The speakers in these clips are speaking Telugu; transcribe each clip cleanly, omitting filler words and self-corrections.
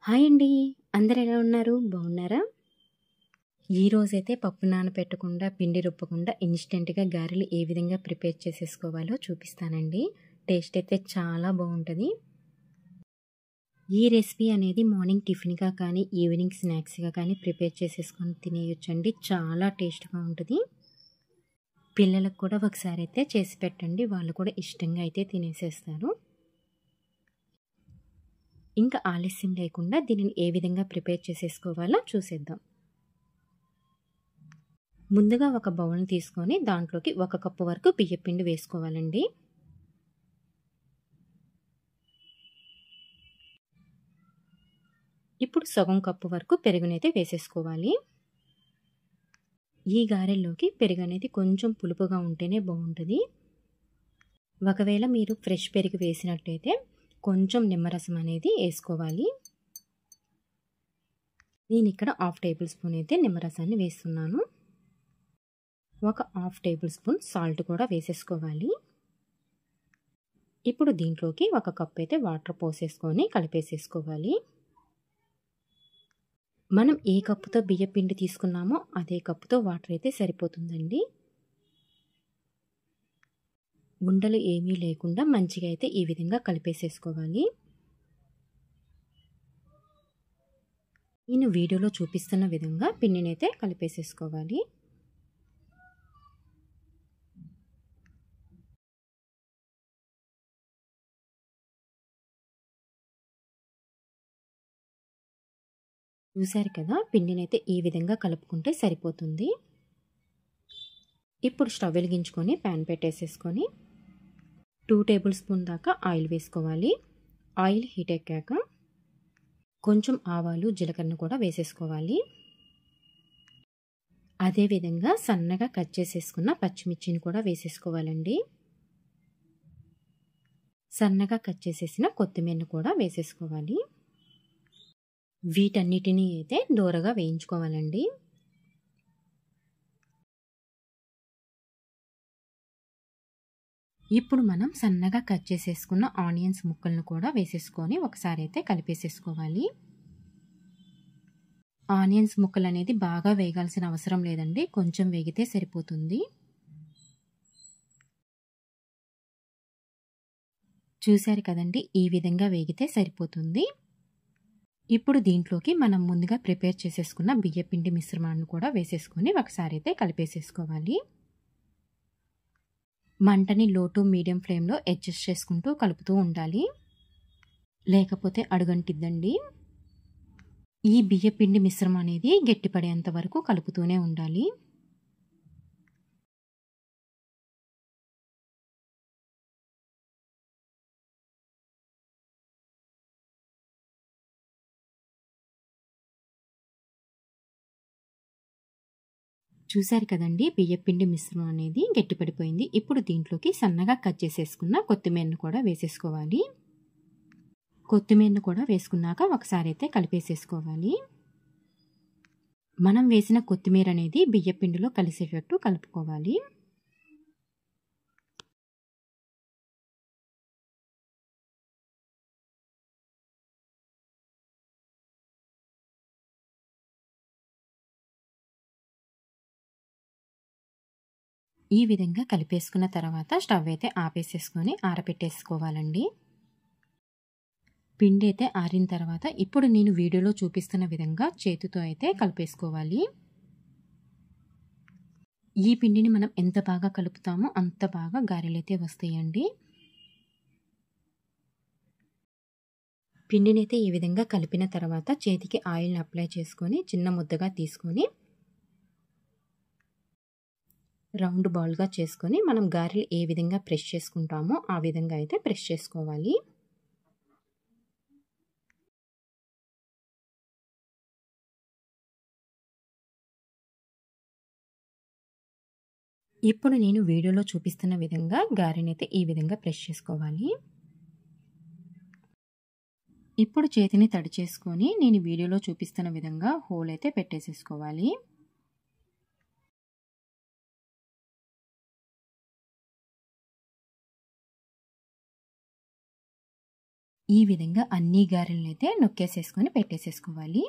హాయ్ అండి. అందరూ ఎలా ఉన్నారు? బాగున్నారా? ఈరోజైతే పప్పు నానబెట్టకుండా, పిండి రుబ్బకుండా ఇన్‌స్టంట్‌గా గారెలు ఏ విధంగా ప్రిపేర్ చేసేసుకోవాలో చూపిస్తానండి. టేస్ట్ అయితే చాలా బాగుంటది. ఈ రెసిపీ అనేది మార్నింగ్ టిఫిన్‌గా కానీ, ఈవినింగ్ స్నాక్స్‌గా కానీ ప్రిపేర్ చేసేసుకొని తినేయొచ్చండి. చాలా టేస్ట్‌గా ఉంటది. పిల్లలకు కూడా ఒకసారి అయితే చేసి పెట్టండి. వాళ్ళు కూడా ఇష్టంగా అయితే తినేసేస్తారు. ఇంకా ఆలస్యం లేకుండా దీనిని ఏ విధంగా ప్రిపేర్ చేసేసుకోవాలో చూసేద్దాం. ముందుగా ఒక బౌల్‌ని తీసుకొని దాంట్లోకి 1 కప్పు వరకు బియ్యపిండి వేసుకోవాలండి. ఇప్పుడు సగం కప్పు వరకు పెరుగునైతే వేసేసుకోవాలి. ఈ గారెల్లోకి పెరుగు అనేది కొంచెం పులుపుగా ఉంటేనే బాగుంటుంది. ఒకవేళ మీరు ఫ్రెష్ పెరుగు వేసినట్టయితే కొంచెం నిమ్మరసం అనేది వేసుకోవాలి. నేను ఇక్కడ 1/2 టేబుల్ స్పూన్ అయితే నిమ్మరసాన్ని వేస్తున్నాను. ఒక 1/2 టేబుల్ స్పూన్ సాల్ట్ కూడా వేసేసుకోవాలి. ఇప్పుడు దీంట్లోకి 1 కప్ అయితే వాటర్ పోసేసుకొని కలిపేసేసుకోవాలి. మనం ఏ కప్పుతో బియ్యపిండి తీసుకున్నామో అదే కప్పుతో వాటర్ అయితే సరిపోతుందండి. ఉండలు ఏమీ లేకుండా మంచిగా అయితే ఈ విధంగా కలిపేసేసుకోవాలి. నేను వీడియోలో చూపిస్తున్న విధంగా పిండినైతే కలిపేసేసుకోవాలి. చూసారు కదా, పిండినైతే ఈ విధంగా కలుపుకుంటే సరిపోతుంది. ఇప్పుడు స్టవ్ వెలిగించుకొని ప్యాన్ పెట్టేసేసుకొని 2 టేబుల్ స్పూన్ దాకా ఆయిల్ వేసుకోవాలి. ఆయిల్ హీట్ ఎక్కాక కొంచెం ఆవాలు, జీలకర్ర కూడా వేసేసుకోవాలి. అదేవిధంగా సన్నగా కట్ చేసేసుకున్న పచ్చిమిర్చిని కూడా వేసేసుకోవాలండి. సన్నగా కట్ చేసేసిన కొత్తిమీరను కూడా వేసేసుకోవాలి. వీటన్నిటినీ అయితే దోరగా వేయించుకోవాలండి. ఇప్పుడు మనం సన్నగా కట్ చేసేసుకున్న ఆనియన్స్ ముక్కలను కూడా వేసేసుకొని ఒకసారి అయితే కలిపేసేసుకోవాలి. ఆనియన్స్ ముక్కలు అనేది బాగా వేగాల్సిన అవసరం లేదండి, కొంచెం వేగితే సరిపోతుంది. చూశారు కదండి, ఈ విధంగా వేగితే సరిపోతుంది. ఇప్పుడు దీంట్లోకి మనం ముందుగా ప్రిపేర్ చేసేసుకున్న బియ్యపిండి మిశ్రమాన్ని కూడా వేసేసుకొని ఒకసారి అయితే కలిపేసేసుకోవాలి. మంటని లో టు మీడియం ఫ్లేమ్లో అడ్జస్ట్ చేసుకుంటూ కలుపుతూ ఉండాలి, లేకపోతే అడుగంటిద్దండి. ఈ బియ్యపిండి మిశ్రమం అనేది గట్టిపడేంత వరకు కలుపుతూనే ఉండాలి. చూసారు కదండి, బియ్యపిండి మిశ్రమం అనేది గట్టిపడిపోయింది. ఇప్పుడు దీంట్లోకి సన్నగా కట్ చేసేసుకున్న కొత్తిమీరను కూడా వేసేసుకోవాలి. కొత్తిమీరను కూడా వేసుకున్నాక ఒకసారి అయితే కలిపేసేసుకోవాలి. మనం వేసిన కొత్తిమీర అనేది బియ్యపిండిలో కలిసేటట్టు కలుపుకోవాలి. ఈ విధంగా కలిపేసుకున్న తర్వాత స్టవ్ అయితే ఆపేసేసుకొని ఆరబెట్టేసుకోవాలండి. పిండి అయితే ఆరిన తర్వాత ఇప్పుడు నేను వీడియోలో చూపిస్తున్న విధంగా చేతితో అయితే కలిపేసుకోవాలి. ఈ పిండిని మనం ఎంత బాగా కలుపుతామో అంత బాగా గారెలు అయితే వస్తాయండి. పిండిని అయితే ఈ విధంగా కలిపిన తర్వాత చేతికి ఆయిల్ని అప్లై చేసుకొని చిన్న ముద్దగా తీసుకొని రౌండ్ బాల్గా చేసుకొని మనం గారెలు ఏ విధంగా ప్రెస్ చేసుకుంటామో ఆ విధంగా అయితే ప్రెస్ చేసుకోవాలి. ఇప్పుడు నేను వీడియోలో చూపిస్తున్న విధంగా గారెని అయితే ఈ విధంగా ప్రెస్ చేసుకోవాలి. ఇప్పుడు చేతిని తడి చేసుకొని నేను వీడియోలో చూపిస్తున్న విధంగా హోల్ అయితే పెట్టేసేసుకోవాలి. ఈ విధంగా అన్ని గారెలను అయితే నొక్కేసేసుకొని పెట్టేసేసుకోవాలి.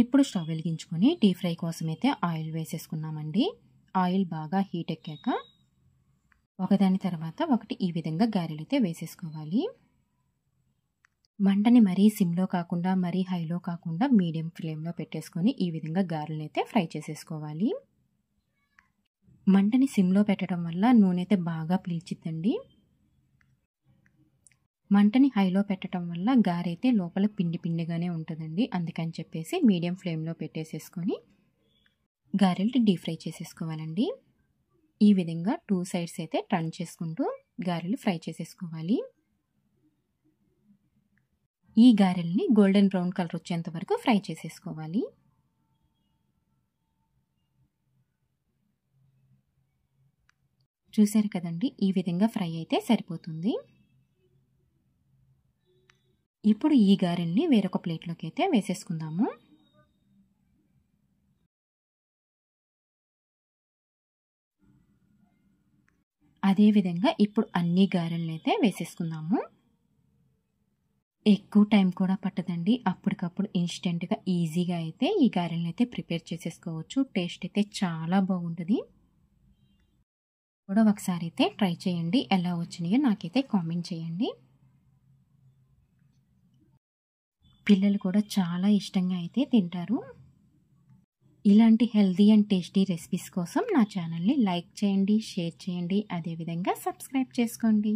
ఇప్పుడు స్టవ్ వెలిగించుకొని డీప్ ఫ్రై కోసం అయితే ఆయిల్ వేసేసుకున్నామండి. ఆయిల్ బాగా హీట్ ఎక్కాక ఒకదాని తర్వాత ఒకటి ఈ విధంగా గారెలు అయితే వేసేసుకోవాలి. మంటని మరీ సిమ్లో కాకుండా మరీ హైలో కాకుండా మీడియం ఫ్లేమ్లో పెట్టేసుకొని ఈ విధంగా గారెలను అయితే ఫ్రై చేసేసుకోవాలి. మంటని సిమ్లో పెట్టడం వల్ల నూనె అయితే బాగా పీల్చిద్దండి. మంటని హైలో పెట్టడం వల్ల గారె అయితే లోపల పిండి పిండిగానే ఉంటుందండి. అందుకని చెప్పేసి మీడియం ఫ్లేమ్లో పెట్టేసేసుకొని గారెలు డీప్ ఫ్రై చేసేసుకోవాలండి. ఈ విధంగా 2 సైడ్స్ అయితే టర్న్ చేసుకుంటూ గారెలు ఫ్రై చేసేసుకోవాలి. ఈ గారెల్ని గోల్డెన్ బ్రౌన్ కలర్ వచ్చేంత వరకు ఫ్రై చేసేసుకోవాలి. చూసారు కదండి, ఈ విధంగా ఫ్రై అయితే సరిపోతుంది. ఇప్పుడు ఈ గారెల్ని వేరొక ప్లేట్లోకి అయితే వేసేసుకుందాము. అదేవిధంగా ఇప్పుడు అన్ని గారెలను అయితే వేసేసుకుందాము. ఎక్కువ టైం కూడా పట్టదండి. అప్పటికప్పుడు ఇన్స్టెంట్గా ఈజీగా అయితే ఈ గారెలను అయితే ప్రిపేర్ చేసేసుకోవచ్చు. టేస్ట్ అయితే చాలా బాగుంటుంది. కూడా ఒకసారి అయితే ట్రై చేయండి. ఎలా వచ్చినాయో నాకైతే కామెంట్ చేయండి. పిల్లలు కూడా చాలా ఇష్టంగా అయితే తింటారు. ఇలాంటి హెల్తీ అండ్ టేస్టీ రెసిపీస్ కోసం నా ఛానల్ని లైక్ చేయండి, షేర్ చేయండి, అదేవిధంగా సబ్స్క్రైబ్ చేసుకోండి.